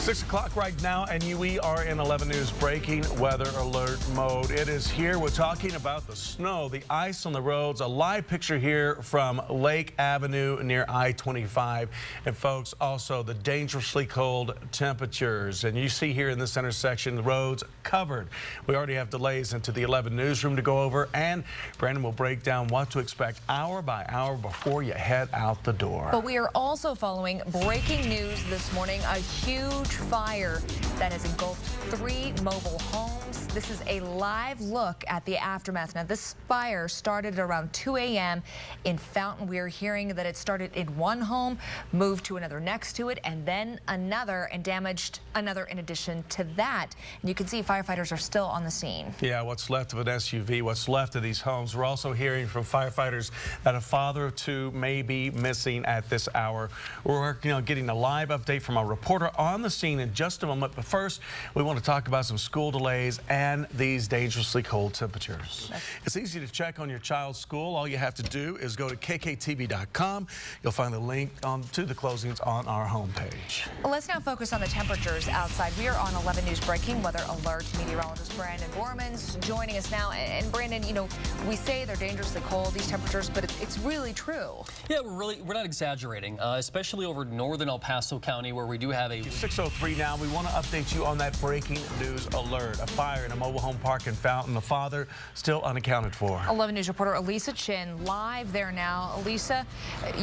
6 o'clock right now, and we are in 11 News breaking weather alert mode. It is here. We're talking about the snow, the ice on the roads. A live picture here from Lake Avenue near I-25. And folks, also the dangerously cold temperatures. And you see here in this intersection, the roads covered. We already have delays into the 11 newsroom to go over, and Brandon will break down what to expect hour by hour before you head out the door. But we are also following breaking news this morning, a huge fire that has engulfed 3 mobile homes. This is a live look at the aftermath. Now, this fire started at around 2 a.m. in Fountain. We are hearing that it started in one home, moved to another next to it, and then another, and damaged another in addition to that. And you can see firefighters are still on the scene. Yeah, what's left of an SUV, what's left of these homes. We're also hearing from firefighters that a father of 2 may be missing at this hour. We're getting a live update from our reporter on the scene in just a moment. But first, we want to talk about some school delays and these dangerously cold temperatures. It's easy to check on your child's school. All you have to do is go to kktv.com. You'll find the link to the closings on our homepage. Well, let's now focus on the temperatures outside. We are on 11 News breaking weather alert. Meteorologist Brandon Borman's joining us now. And Brandon, we say they're dangerously cold, these temperatures, but it's really true. Yeah, we're not exaggerating, especially over northern El Paso County, where we do have a 6:03 now. We want to update you on that breaking news alert. A fire in a mobile home park in Fountain. The father still unaccounted for. 11 News reporter Elisa Chin live there now. Elisa,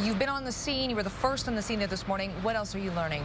you've been on the scene. You were the first on the scene there this morning. What else are you learning?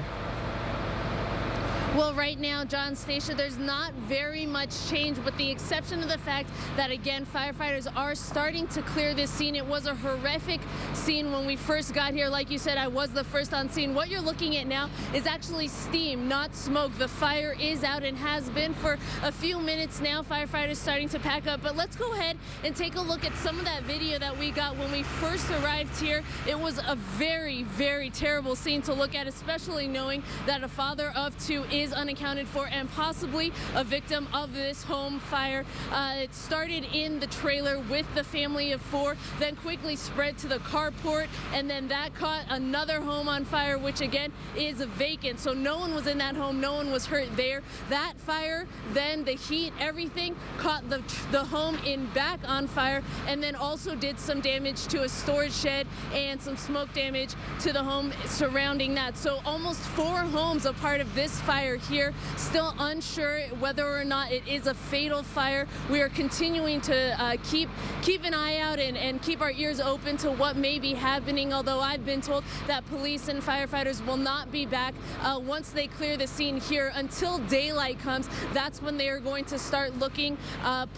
Well, right now, John, Stacia, there's not very much change, with the exception of the fact that, again, firefighters are starting to clear this scene. It was a horrific scene when we first got here. Like you said, I was the first on scene. What you're looking at now is actually steam, not smoke. The fire is out and has been for a few minutes now. Firefighters starting to pack up. But let's go ahead and take a look at some of that video that we got when we first arrived here. It was a very, very terrible scene to look at, especially knowing that a father of 2 is unaccounted for and possibly a victim of this home fire. It started in the trailer with the family of 4, then quickly spread to the carport, and then that caught another home on fire, which again is vacant. So no one was in that home, no one was hurt there. That fire, then the heat, everything caught the home in back on fire, and then also did some damage to a storage shed and some smoke damage to the home surrounding that. So almost 4 homes a part of this fire here. Still unsure whether or not it is a fatal fire. We are continuing to keep an eye out and keep our ears open to what may be happening, although I've been told that police and firefighters will not be back once they clear the scene here until daylight comes. That's when they are going to start looking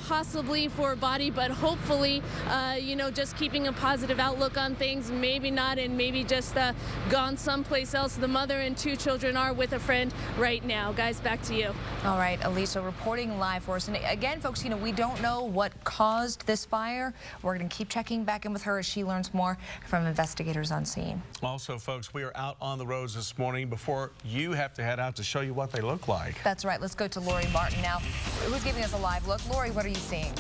possibly for a body, but hopefully just keeping a positive outlook on things. Maybe not, and maybe just gone someplace else. The mother and 2 children are with a friend right now. Guys, back to you. All right, Elisa reporting live for us. And again, folks, we don't know what caused this fire. We're going to keep checking back in with her as she learns more from investigators on scene. Also, folks, we are out on the roads this morning before you have to head out to show you what they look like. That's right. Let's go to Lori Martin now, who's giving us a live look. Lori, what are you seeing?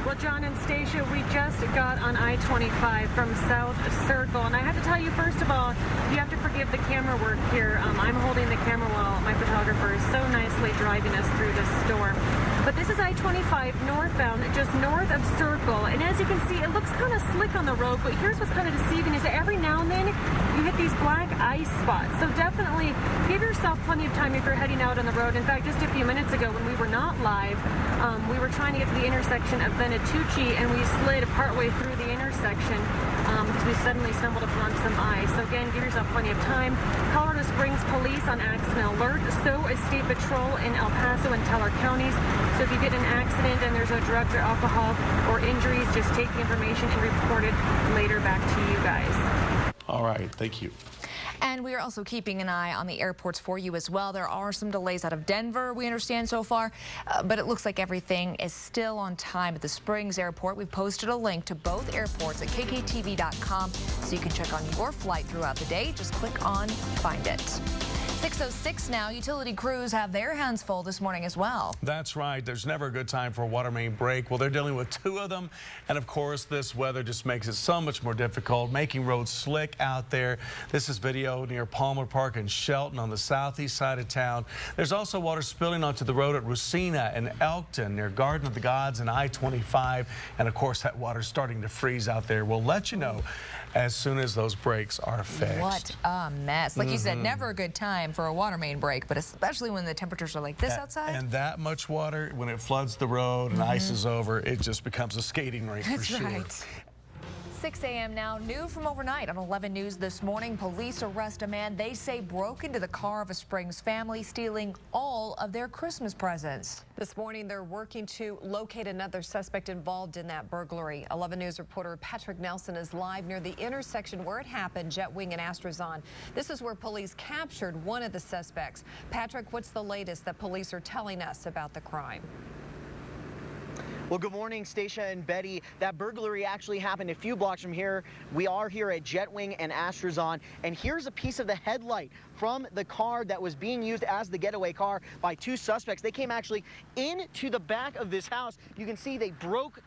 Well, John and Stacia, we just got on I-25 from South Circle, and I have to tell you, first of all, you have to forgive the camera work here. I'm holding the camera while my photographer is so nicely driving us through the storm. But this is I-25 northbound, just north of Circle, and as you can see, it looks kind of slick on the road, but here's what's kind of deceiving is that every now and then you hit these black ice spots. So definitely give yourself plenty of time if you're heading out on the road. In fact, just a few minutes ago when we were not live, we were trying to get to the intersection of Venatucci, and we slid partway through the intersection because we suddenly stumbled upon some ice. So again, give yourself plenty of time. Colorado Springs Police on accident alert. So is State Patrol in El Paso and Teller counties. So if you get in an accident and there's no drugs or alcohol or injuries, just take the information and report it later back to you guys. All right, thank you. And we are also keeping an eye on the airports for you as well. There are some delays out of Denver, we understand so far, but it looks like everything is still on time at the Springs Airport. We've posted a link to both airports at kktv.com so you can check on your flight throughout the day. Just click on Find It. 6:06 now. Utility crews have their hands full this morning as well. That's right. There's never a good time for a water main break. Well, they're dealing with two of them. And of course, this weather just makes it so much more difficult, making roads slick out there. This is video near Palmer Park in Shelton on the southeast side of town. There's also water spilling onto the road at Racina and Elkton near Garden of the Gods and I-25. And of course, that water's starting to freeze out there. We'll let you know as soon as those breaks are fixed. What a mess. Like you said, never a good time for a water main break, but especially when the temperatures are like this outside. And that much water, when it floods the road and ice is over, it just becomes a skating rink for sure. Right. 6 a.m. now. New from overnight on 11 News this morning. Police arrest a man they say broke into the car of a Springs family, stealing all of their Christmas presents. This morning, they're working to locate another suspect involved in that burglary. 11 News reporter Patrick Nelson is live near the intersection where it happened, Jetwing and Astrazon. This is where police captured one of the suspects. Patrick, what's the latest that police are telling us about the crime? Well, good morning, Stacia and Betty. That burglary actually happened a few blocks from here. We are here at Jetwing and Astrazon, and here's a piece of the headlight from the car that was being used as the getaway car by two suspects. They came actually into the back of this house. You can see they broke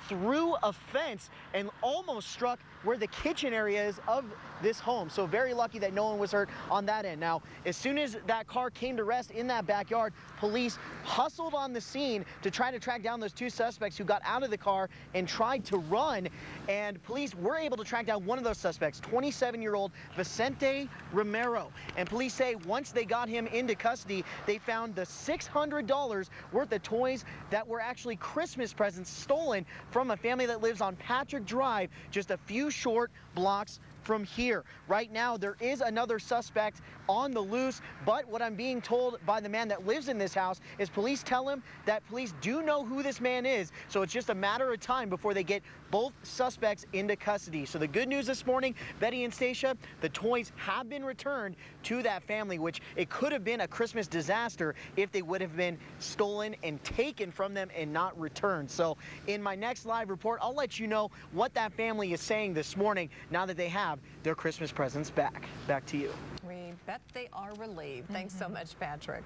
through a fence and almost struck where the kitchen area is of this home. So very lucky that no one was hurt on that end. Now, as soon as that car came to rest in that backyard, police hustled on the scene to try to track down those two suspects who got out of the car and tried to run. And police were able to track down one of those suspects, 27-year-old Vicente Romero. And police say once they got him into custody, they found the $600 worth of toys that were actually Christmas presents stolen from a family that lives on Patrick Drive, just a few short blocks from here. Right now, there is another suspect on the loose, but what I'm being told by the man that lives in this house is police tell him that police do know who this man is, so it's just a matter of time before they get both suspects into custody. So the good news this morning, Betty and Stacia, the toys have been returned to that family, which it could have been a Christmas disaster if they would have been stolen and taken from them and not returned. So in my next live report, I'll let you know what that family is saying this morning now that they have their Christmas presents back. Back to you. We bet they are relieved. Thanks so much, Patrick.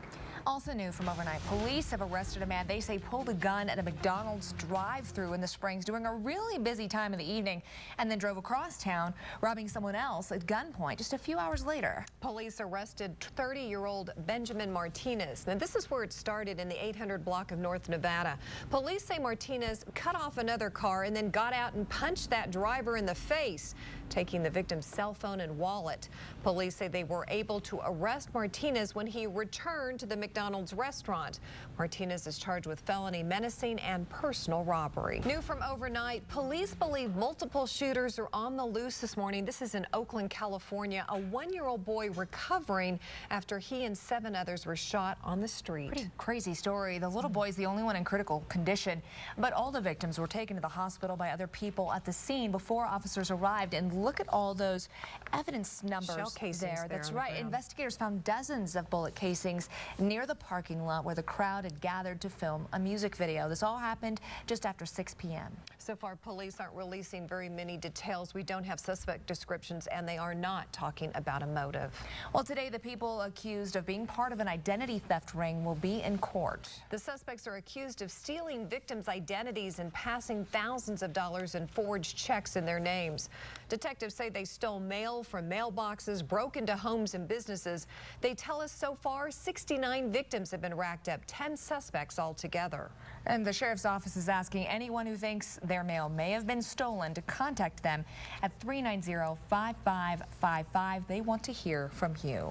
Also new from overnight, police have arrested a man they say pulled a gun at a McDonald's drive-thru in the Springs during a really busy time of the evening and then drove across town, robbing someone else at gunpoint just a few hours later. Police arrested 30-year-old Benjamin Martinez. Now, this is where it started in the 800 block of North Nevada. Police say Martinez cut off another car and then got out and punched that driver in the face, taking the victim's cell phone and wallet. Police say they were able to arrest Martinez when he returned to the McDonald's restaurant. Martinez is charged with felony menacing and personal robbery. New from overnight, police believe multiple shooters are on the loose this morning. This is in Oakland, California. A 1-year-old boy recovering after he and 7 others were shot on the street. Pretty crazy story. The little boy's the only one in critical condition, but all the victims were taken to the hospital by other people at the scene before officers arrived. And look at all those evidence numbers Shell casings there. That's right. Investigators found dozens of bullet casings near the parking lot where the crowd had gathered to film a music video. This all happened just after 6 p.m. So far, police aren't releasing very many details. We don't have suspect descriptions, and they are not talking about a motive. Well, today, the people accused of being part of an identity theft ring will be in court. The suspects are accused of stealing victims' identities and passing thousands of dollars in forged checks in their names. Detectives say they stole mail from mailboxes, broke into homes and businesses. They tell us so far 69 victims have been racked up, 10 suspects altogether. And the sheriff's office is asking anyone who thinks their mail may have been stolen to contact them at 390-5555. They want to hear from you.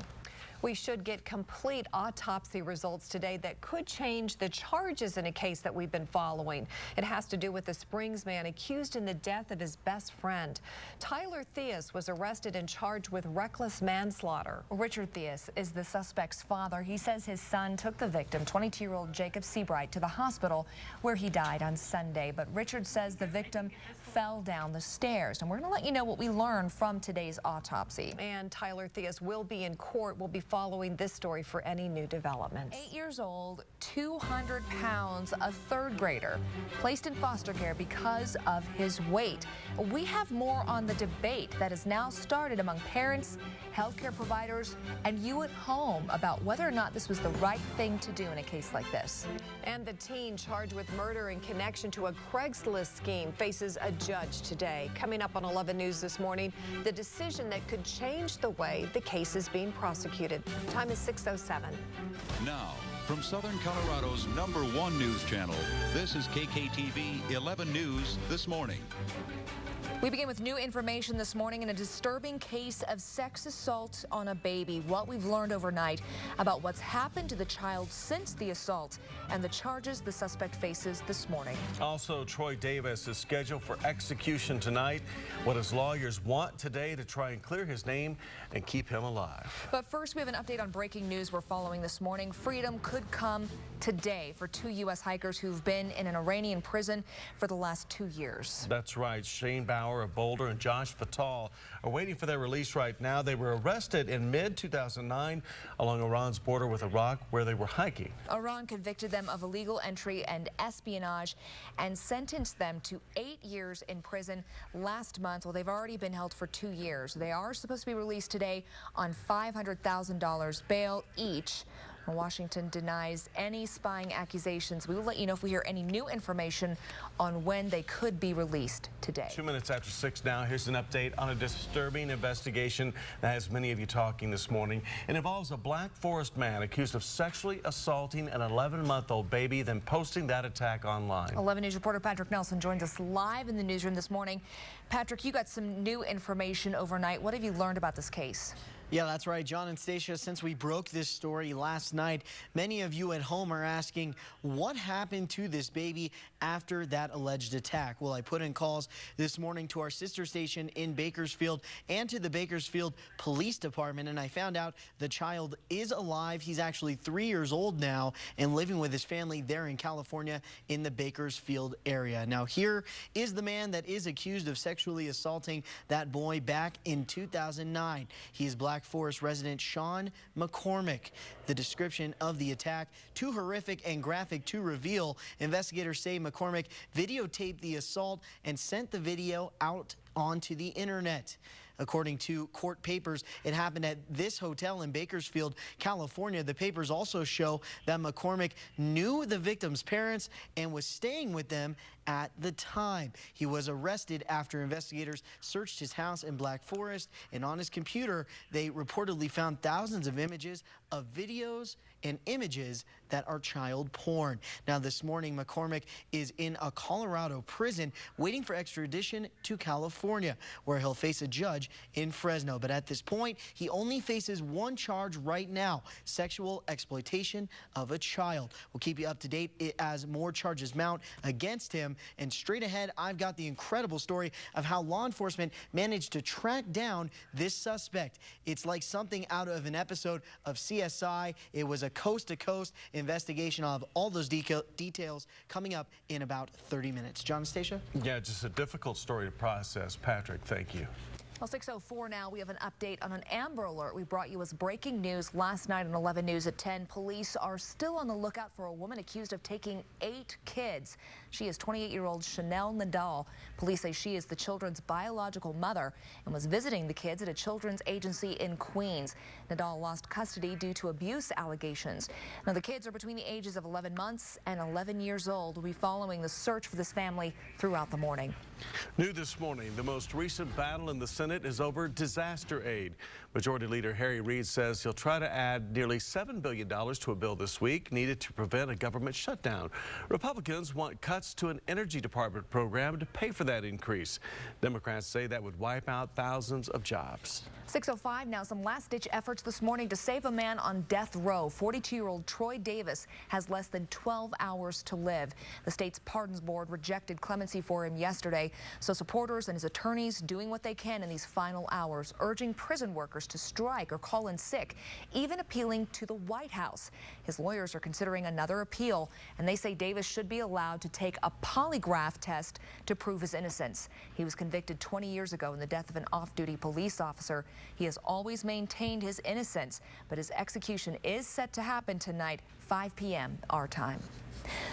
We should get complete autopsy results today that could change the charges in a case that we've been following. It has to do with the Springs man accused in the death of his best friend. Tyler Theus was arrested and charged with reckless manslaughter. Richard Theus is the suspect's father. He says his son took the victim, 22-year-old Jacob Seabright, to the hospital where he died on Sunday. But Richard says the victim fell down the stairs. And we're going to let you know what we learned from today's autopsy. And Tyler Theus will be in court, will be following this story for any new developments. 8 years old, 200 pounds, a third grader, placed in foster care because of his weight. We have more on the debate that has now started among parents, healthcare providers, and you at home about whether or not this was the right thing to do in a case like this. And the teen charged with murder in connection to a Craigslist scheme faces a judge today. Coming up on 11 News this morning, the decision that could change the way the case is being prosecuted. Time is 6:07. Now, from Southern Colorado's #1 news channel, this is KKTV 11 News This Morning. We begin with new information this morning in a disturbing case of sex assault on a baby. What we've learned overnight about what's happened to the child since the assault and the charges the suspect faces this morning. Also, Troy Davis is scheduled for execution tonight. What his lawyers want today to try and clear his name and keep him alive. But first, we have an update on breaking news we're following this morning. Freedom could come today for 2 U.S. hikers who've been in an Iranian prison for the last 2 years. That's right. Shane Bauer of Boulder and Josh Fatal are waiting for their release right now. They were arrested in mid-2009 along Iran's border with Iraq, where they were hiking. Iran convicted them of illegal entry and espionage and sentenced them to 8 years in prison last month. Well, they've already been held for 2 years. They are supposed to be released today on $500,000 bail each. Washington denies any spying accusations. We will let you know if we hear any new information on when they could be released today. 2 minutes after 6 now, here's an update on a disturbing investigation that has many of you talking this morning. It involves a Black Forest man accused of sexually assaulting an 11-month-old baby, then posting that attack online. 11 News reporter Patrick Nelson joins us live in the newsroom this morning. Patrick, you got some new information overnight. What have you learned about this case? Yeah, that's right, John and Stacia. Since we broke this story last night, many of you at home are asking what happened to this baby after that alleged attack. Well, I put in calls this morning to our sister station in Bakersfield and to the Bakersfield Police Department, and I found out the child is alive. He's actually 3 years old now and living with his family there in California in the Bakersfield area. Now, here is the man that is accused of sexually assaulting that boy back in 2009. He is Black Forest resident Sean McCormick. The description of the attack, too horrific and graphic to reveal. Investigators say McCormick videotaped the assault and sent the video out onto the internet. According to court papers, it happened at this hotel in Bakersfield, California. The papers also show that McCormick knew the victim's parents and was staying with them at the time. He was arrested after investigators searched his house in Black Forest, and on his computer, they reportedly found thousands of images of videos and images that are child porn. Now, this morning, McCormick is in a Colorado prison waiting for extradition to California, where he'll face a judge in Fresno. But at this point, he only faces one charge right now: sexual exploitation of a child. We'll keep you up to date as more charges mount against him. And straight ahead, I've got the incredible story of how law enforcement managed to track down this suspect. It's like something out of an episode of CSI. It was a coast-to-coast investigation. I'll have all those details coming up in about 30 minutes. John and Stacia? Yeah, just a difficult story to process. Patrick, thank you. Well, 6:04 now, we have an update on an Amber Alert we brought you as breaking news last night on 11 News at 10. Police are still on the lookout for a woman accused of taking 8 kids. She is 28-year-old Chanel Nadal. Police say she is the children's biological mother and was visiting the kids at a children's agency in Queens. Nadal lost custody due to abuse allegations. Now, the kids are between the ages of 11 months and 11 years old. We'll be following the search for this family throughout the morning. New this morning, the most recent battle in the Senate is over disaster aid. Majority Leader Harry Reid says he'll try to add nearly $7 billion to a bill this week needed to prevent a government shutdown. Republicans want cuts to an Energy Department program to pay for that increase. Democrats say that would wipe out thousands of jobs. 6:05 now, some last-ditch efforts this morning to save a man on death row. 42-year-old Troy Davis has less than 12 hours to live. The state's pardons board rejected clemency for him yesterday, so supporters and his attorneys doing what they can in these final hours, urging prison workers force to strike or call in sick, even appealing to the White House. His lawyers are considering another appeal, and they say Davis should be allowed to take a polygraph test to prove his innocence. He was convicted 20 years ago in the death of an off-duty police officer. He has always maintained his innocence, but his execution is set to happen tonight, 5 p.m. our time.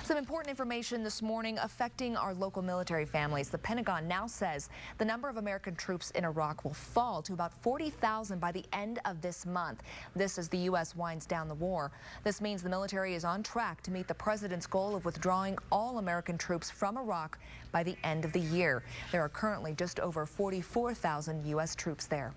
Some important information this morning affecting our local military families. The Pentagon now says the number of American troops in Iraq will fall to about 40,000 by the end of this month. This as the U.S. winds down the war. This means the military is on track to meet the president's goal of withdrawing all American troops from Iraq by the end of the year. There are currently just over 44,000 U.S. troops there.